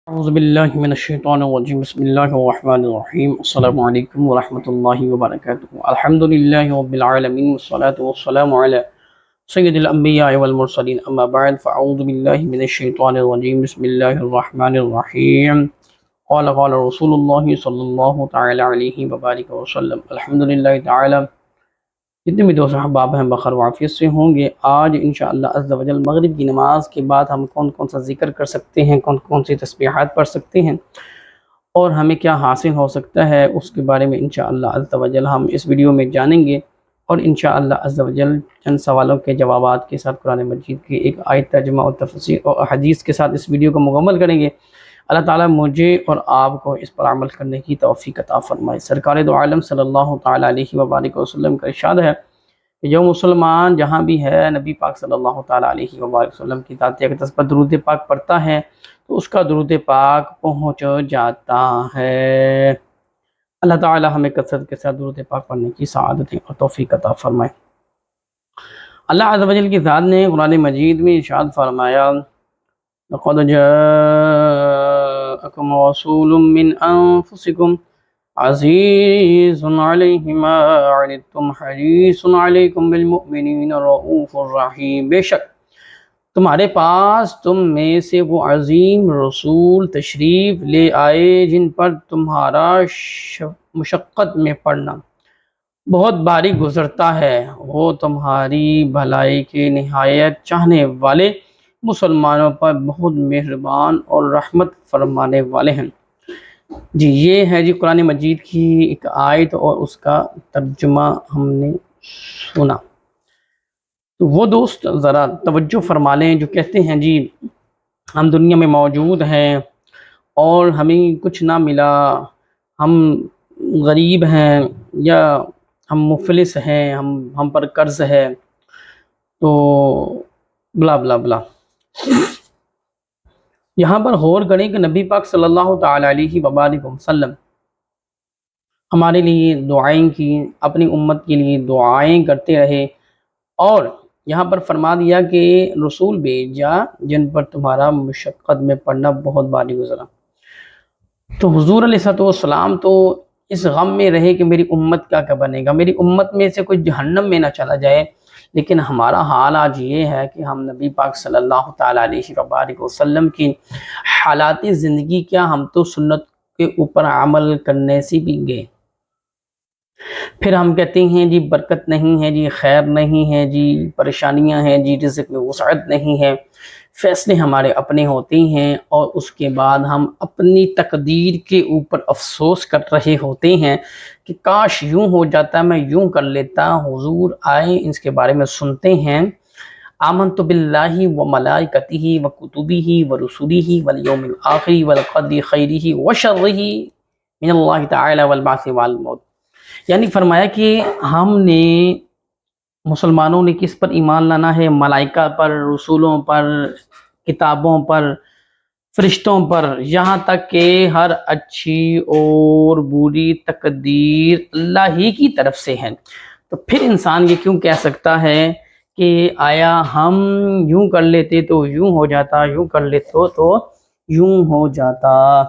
اعوذ باللہ من الشیطان الرجیم بسم اللہ الرحمن الرحیم السلام علیکم ورحمۃ اللہ وبرکاتہ الحمدللہ رب العالمین والصلاة والسلام علی سید الانبیاء والمرسلین اما بعد فاعوذ باللہ من الشیطان الرجیم بسم اللہ الرحمن الرحیم قال رسول اللہ صلی اللہ تعالی علیہ وبارک وسلم الحمدللہ تعالی جتنے بھی دوست احباب ہیں بخیر وعافیت سے ہوں گے۔ آج انشاءاللہ عز و جل مغرب کی نماز کے بعد ہم کون کون سا ذکر کر سکتے ہیں، کون کون سی تسبیحات پڑھ سکتے ہیں اور ہمیں کیا حاصل ہو سکتا ہے، اس کے بارے میں انشاءاللہ عز و جل ہم اس ویڈیو میں جانیں گے، اور انشاءاللہ عز و جل چند سوالوں کے جوابات کے ساتھ قرآن مجید کی ایک آیت ترجمہ اور تفسیر اور حدیث کے ساتھ اس ویڈیو کو مکمل کریں گے۔ اللہ تعالیٰ مجھے اور آپ کو اس پر عمل کرنے کی توفیق عطا فرمائے۔ سرکار دو عالم صلی اللہ تعالیٰ علیہ وبارک وسلم کا ارشاد ہے کہ جو مسلمان جہاں بھی ہے نبی پاک صلی اللہ تعالیٰ علیہ وبارک وسلم کی ذات اقدس پر درود پاک پڑھتا ہے تو اس کا درود پاک پہنچ جاتا ہے۔ اللہ تعالیٰ ہمیں کثرت کے ساتھ درود پاک پڑھنے کی سعادت اور توفیق عطا فرمائے۔ اللہ عز و جل کی ذات نے قرآن مجید میں ارشاد فرمایا لَقَدْ جَاءَكُمْ رَسُولٌ مِّنْ أَنفُسِكُمْ عزیز علیہ ما عنتم حریص علیکم بالمؤمنین رؤوف الرحیم، بے شک تمہارے پاس تم میں سے وہ عظیم رسول تشریف لے آئے جن پر تمہارا مشقت میں پڑنا بہت باری گزرتا ہے، وہ تمہاری بھلائی کے نہایت چاہنے والے مسلمانوں پر بہت مہربان اور رحمت فرمانے والے ہیں۔ جی یہ ہے جی قرآن مجید کی ایک آیت اور اس کا ترجمہ ہم نے سنا۔ تو وہ دوست ذرا توجہ فرما لیں جو کہتے ہیں جی ہم دنیا میں موجود ہیں اور ہمیں کچھ نہ ملا، ہم غریب ہیں یا ہم مفلس ہیں، ہم پر قرض ہے، تو بلا بلا بلا۔ یہاں پر غور کریں کہ نبی پاک صلی اللہ تعالیٰ علیہ وبارک وسلم ہمارے لیے دعائیں کی، اپنی امت کے لیے دعائیں کرتے رہے، اور یہاں پر فرما دیا کہ رسول بھیجا جن پر تمہارا مشقت میں پڑنا بہت باری گزرا۔ تو حضور علیہ السلام تو اس غم میں رہے کہ میری امت کا کیا بنے گا، میری امت میں سے کوئی جہنم میں نہ چلا جائے، لیکن ہمارا حال آج یہ ہے کہ ہم نبی پاک صلی اللہ تعالیٰ علیہ وبارک وسلم کی حالات زندگی کیا، ہم تو سنت کے اوپر عمل کرنے سے بھی گئے، پھر ہم کہتے ہیں جی برکت نہیں ہے، جی خیر نہیں ہے، جی پریشانیاں ہیں، جی رزق میں وسعت نہیں ہے، فیصلے ہمارے اپنے ہوتے ہیں، اور اس کے بعد ہم اپنی تقدیر کے اوپر افسوس کر رہے ہوتے ہیں کہ کاش یوں ہو جاتا، میں یوں کر لیتا۔ حضور آئے اس کے بارے میں سنتے ہیں، آمنت باللہ وملائکتہ وکتبہ ورسلہ والیوم الآخر والقدر خیرہ وشرہ من اللہ تعالی والبعث والموت۔ یعنی فرمایا کہ ہم نے مسلمانوں نے کس پر ایمان لانا ہے؟ ملائکہ پر، رسولوں پر، کتابوں پر، فرشتوں پر، یہاں تک کہ ہر اچھی اور بری تقدیر اللہ ہی کی طرف سے ہے۔ تو پھر انسان یہ کیوں کہہ سکتا ہے کہ آیا ہم یوں کر لیتے تو یوں ہو جاتا، یوں کر لیتے تو یوں ہو جاتا۔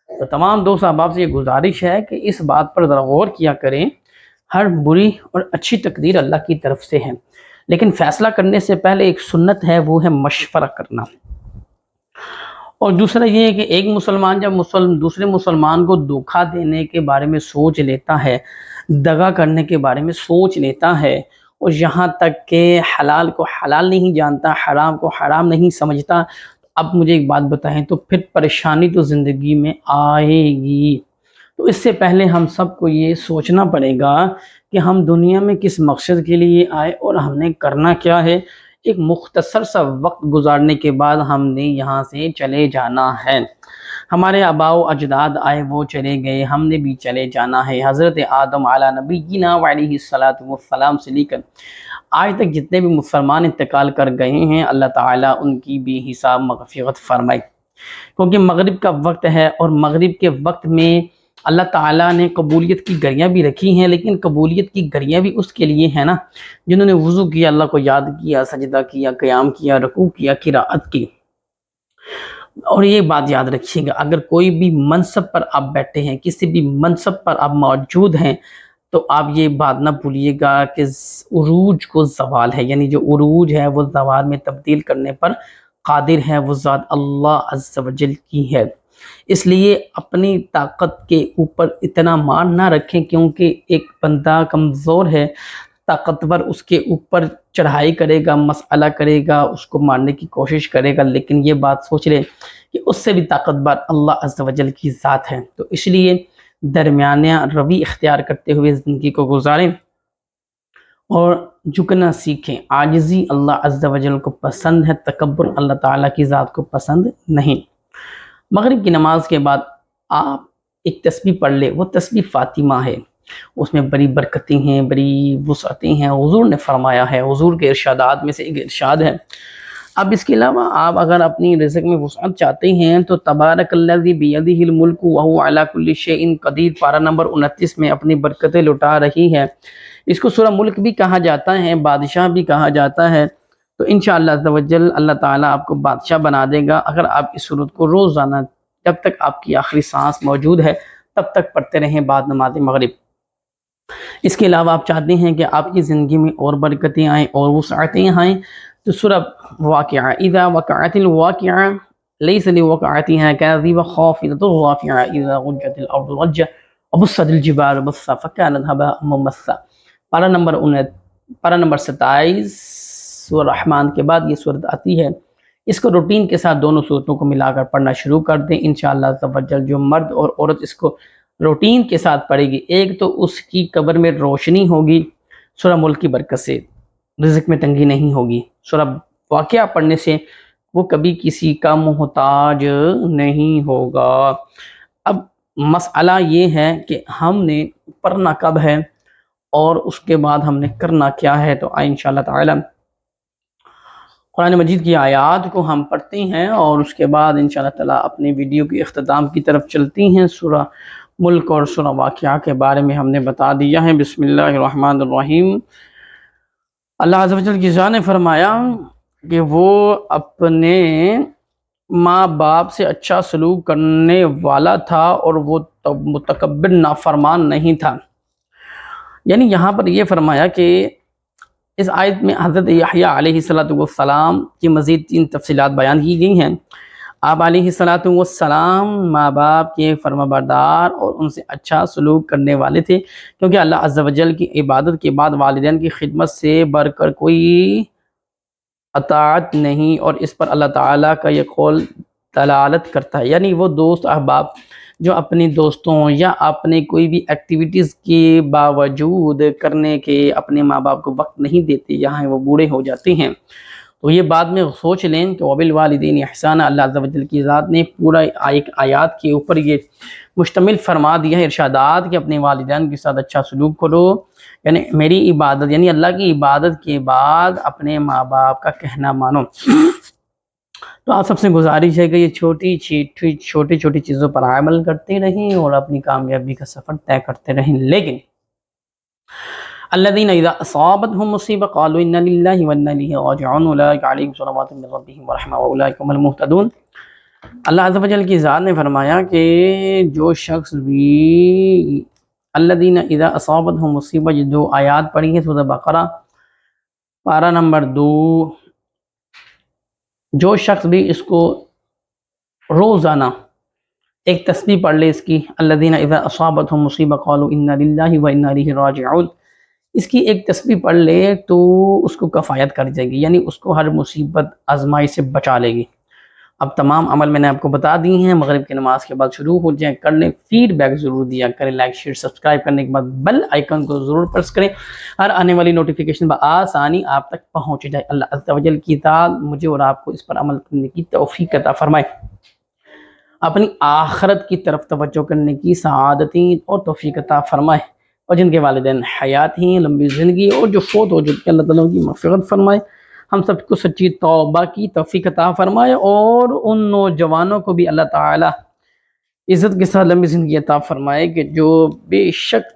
تو تمام دوست احباب سے یہ گزارش ہے کہ اس بات پر ذرا غور کیا کریں، ہر بری اور اچھی تقدیر اللہ کی طرف سے ہے، لیکن فیصلہ کرنے سے پہلے ایک سنت ہے، وہ ہے مشورہ کرنا۔ اور دوسرا یہ ہے کہ ایک مسلمان جب دوسرے مسلمان کو دھوکہ دینے کے بارے میں سوچ لیتا ہے، دغا کرنے کے بارے میں سوچ لیتا ہے، اور یہاں تک کہ حلال کو حلال نہیں جانتا، حرام کو حرام نہیں سمجھتا، اب مجھے ایک بات بتائیں، تو پھر پریشانی تو زندگی میں آئے گی۔ تو اس سے پہلے ہم سب کو یہ سوچنا پڑے گا کہ ہم دنیا میں کس مقصد کے لیے آئے اور ہم نے کرنا کیا ہے۔ ایک مختصر سا وقت گزارنے کے بعد ہم نے یہاں سے چلے جانا ہے۔ ہمارے آباء و اجداد آئے، وہ چلے گئے، ہم نے بھی چلے جانا ہے۔ حضرت آدم علی نبینا علیہ السلام سے لے کر آج تک جتنے بھی مسلمان انتقال کر گئے ہیں، اللہ تعالیٰ ان کی بھی حساب مغفرت فرمائے، کیونکہ مغرب کا وقت ہے، اور مغرب کے وقت میں اللہ تعالیٰ نے قبولیت کی گھڑیاں بھی رکھی ہیں، لیکن قبولیت کی گھڑیاں بھی اس کے لیے ہیں نا جنہوں نے وضو کیا، اللہ کو یاد کیا، سجدہ کیا، قیام کیا، رکوع کیا، قرات کی۔ اور یہ بات یاد رکھیے گا، اگر کوئی بھی منصب پر آپ بیٹھے ہیں، کسی بھی منصب پر آپ موجود ہیں، تو آپ یہ بات نہ بھولیے گا کہ عروج کو زوال ہے، یعنی جو عروج ہے وہ زوال میں تبدیل کرنے پر قادر ہے، وہ ذات اللہ عز و جل کی ہے۔ اس لیے اپنی طاقت کے اوپر اتنا مان نہ رکھیں، کیونکہ ایک بندہ کمزور ہے، طاقتور اس کے اوپر چڑھائی کرے گا، مسئلہ کرے گا، اس کو مارنے کی کوشش کرے گا، لیکن یہ بات سوچ لے کہ اس سے بھی طاقتور اللہ عز و جل کی ذات ہے۔ تو اس لیے درمیانہ روی اختیار کرتے ہوئے زندگی کو گزاریں اور جھکنا سیکھیں۔ عاجزی اللہ عز و جل کو پسند ہے، تکبر اللہ تعالیٰ کی ذات کو پسند نہیں۔ مغرب کی نماز کے بعد آپ ایک تسبیح پڑھ لیں، وہ تسبیح فاطمہ ہے، اس میں بڑی برکتیں ہیں، بڑی وسعتیں ہیں، حضور نے فرمایا ہے، حضور کے ارشادات میں سے ایک ارشاد ہے۔ اب اس کے علاوہ آپ اگر اپنی رزق میں وسعت چاہتے ہیں تو تبارک الذی بیدہ الملک وہو علی کل شیء قدیر پارہ نمبر 29 میں اپنی برکتیں لٹا رہی ہے۔ اس کو سورہ ملک بھی کہا جاتا ہے، بادشاہ بھی کہا جاتا ہے۔ تو انشاءاللہ عز و جل اللہ تعالیٰ آپ کو بادشاہ بنا دے گا اگر آپ اس سورت کو روزانہ جب تک آپ کی آخری سانس موجود ہے تب تک پڑھتے رہیں بعد نماز مغرب۔ اس کے علاوہ آپ چاہتے ہیں کہ آپ کی زندگی میں اور برکتیں آئیں اور وسعتیں آئیں تو سورہ واقعہ، اذا وقعت الواقعہ لیس لوقعتها کاذبۃ خافضۃ رافعہ اذا رجت الارض رجا وبست الجبال بسا فکانت هباء منبثا، پارہ نمبر 27 سورہ رحمان کے بعد یہ سورت آتی ہے۔ اس کو روٹین کے ساتھ دونوں صورتوں کو ملا کر پڑھنا شروع کر دیں، انشاءاللہ عز و جل جو مرد اور عورت اس کو روٹین کے ساتھ پڑھے گی، ایک تو اس کی قبر میں روشنی ہوگی سورہ ملک کی برکت سے، رزق میں تنگی نہیں ہوگی، سورہ واقعہ پڑھنے سے وہ کبھی کسی کا محتاج نہیں ہوگا۔ اب مسئلہ یہ ہے کہ ہم نے پڑھنا کب ہے اور اس کے بعد ہم نے کرنا کیا ہے، تو آئے انشاءاللہ تعالی قرآن مجید کی آیات کو ہم پڑھتے ہیں اور اس کے بعد انشاءاللہ تعالی اپنی ویڈیو کے اختتام کی طرف چلتی ہیں۔ سورہ ملک اور سورہ واقعہ کے بارے میں ہم نے بتا دیا ہے۔ بسم اللہ الرحمن الرحیم۔ اللہ عز و جل کی ذات نے فرمایا کہ وہ اپنے ماں باپ سے اچھا سلوک کرنے والا تھا اور وہ متکبر نافرمان نہیں تھا۔ یعنی یہاں پر یہ فرمایا کہ اس آیت میں حضرت یحییٰ علیہ السلام کی مزید 3 تفصیلات بیان کی گئی ہیں۔ آپ علیہ السلام ماں باپ کے فرمانبردار اور ان سے اچھا سلوک کرنے والے تھے، کیونکہ اللہ عز و جل کی عبادت کے بعد والدین کی خدمت سے بڑھ کر کوئی اطاعت نہیں، اور اس پر اللہ تعالیٰ کا یہ قول دلالت کرتا ہے۔ یعنی وہ دوست احباب جو اپنی دوستوں یا اپنے کوئی بھی ایکٹیویٹیز کے باوجود کرنے کے اپنے ماں باپ کو وقت نہیں دیتے، یہاں وہ بوڑھے ہو جاتے ہیں، تو یہ بعد میں سوچ لیں کہ وبالوالدین احسانا، اللہ عز و جل کی ذات نے پورا ایک آیات کے اوپر یہ مشتمل فرما دیا ہے ارشادات کہ اپنے والدین کے ساتھ اچھا سلوک کرو، یعنی میری عبادت یعنی اللہ کی عبادت کے بعد اپنے ماں باپ کا کہنا مانو۔ تو آپ سب سے گزارش ہے کہ یہ چھوٹی چھوٹی چیزوں پر عمل کرتے رہیں اور اپنی کامیابی کا سفر طے کرتے رہیں۔ لیکن الذین اذا اصابتهم مصیبۃ قالوا انا للہ وانا الیہ راجعون اولئک علیہم صلوات من ربہم ورحمۃ واولئک هم المہتدون۔ اللہ عز و جل کی ذات نے فرمایا کہ جو شخص بھی الذین اذا اصابتهم مصیبۃ، جو آیات پڑھی ہیں سورہ بقرہ پارہ نمبر 2، جو شخص بھی اس کو روزانہ ایک تسبیح پڑھ لے اس کی، الذین اذا اصابتهم مصیبۃ قالوا انا للہ وانا الیہ راجعون، اس کی ایک تسبیح پڑھ لے تو اس کو کفایت کر جائے گی، یعنی اس کو ہر مصیبت آزمائی سے بچا لے گی۔ اب تمام عمل میں نے آپ کو بتا دی ہیں، مغرب کی نماز کے بعد شروع ہو جائیں، کرنے فیڈ بیک ضرور دیا کریں، لائک شیئر سبسکرائب کرنے کے بعد بیل آئیکن کو ضرور پریس کریں، ہر آنے والی نوٹیفیکیشن بآسانی آپ تک پہنچ جائے۔ اللہ عز و جل کی ذات مجھے اور آپ کو اس پر عمل کرنے کی توفیق عطا فرمائے، اپنی آخرت کی طرف توجہ کرنے کی سعادتیں اور توفیق عطا فرمائے، اور جن کے والدین حیات ہیں لمبی زندگی، اور جو فوت ہو چکے اللہ تعالیٰ کی مغفرت فرمائے، ہم سب کو سچی توبہ کی توفیق عطا فرمائے، اور ان نوجوانوں کو بھی اللہ تعالیٰ عزت کے ساتھ لمبی زندگی عطا فرمائے کہ جو بے شک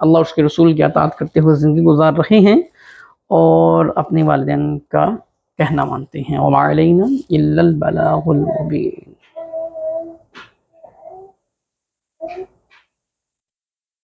اللہ اور اس کے رسول کی اطاعت کرتے ہوئے زندگی گزار رہے ہیں اور اپنے والدین کا کہنا مانتے ہیں۔ وما علینا الا البلاغ المبین۔